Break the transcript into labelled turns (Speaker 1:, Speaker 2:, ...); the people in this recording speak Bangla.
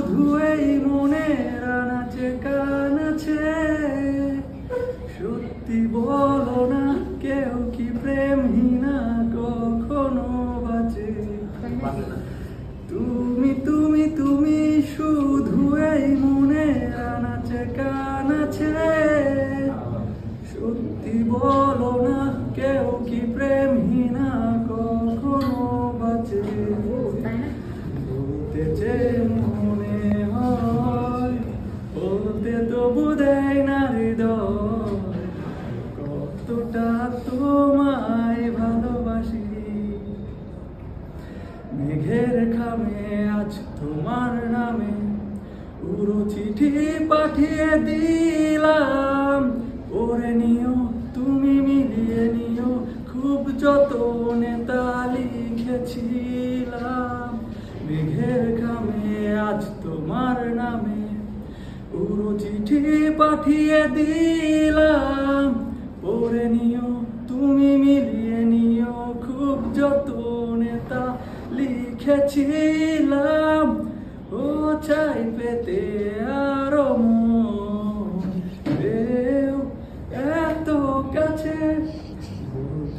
Speaker 1: শুধু এই মনের আনাচে কানাচে। সত্যি বলো না, কেউ কি প্রেমহীনা কখনো বাঁচে? তুমি তুমি তুমি শুধু এই মনের আনাচে কানাচে। সত্যি বলো না, কেউ কি প্রেমহীনা কখনো বাঁচে? বলতে যে মনে হয়, বলতে তবু দেয় না হৃদয়, কতটা তোমায় ভালোবাসি। মেঘের খামে আজ তোমার নামে পুরো চিঠি পাঠিয়ে দিলাম। পড়ে নিও, তুমি মিলিয়ে নিও, খুব যতনে তা লিখেছিলাম। মেঘের খামে আজ তোমার নামে পুরো চিঠি পাঠিয়ে দিলাম। পড়ে নিও, তুমি মিলিয়ে নিও, খুব যতনে তা লিখেছিলাম। ও চাই পেতে আরো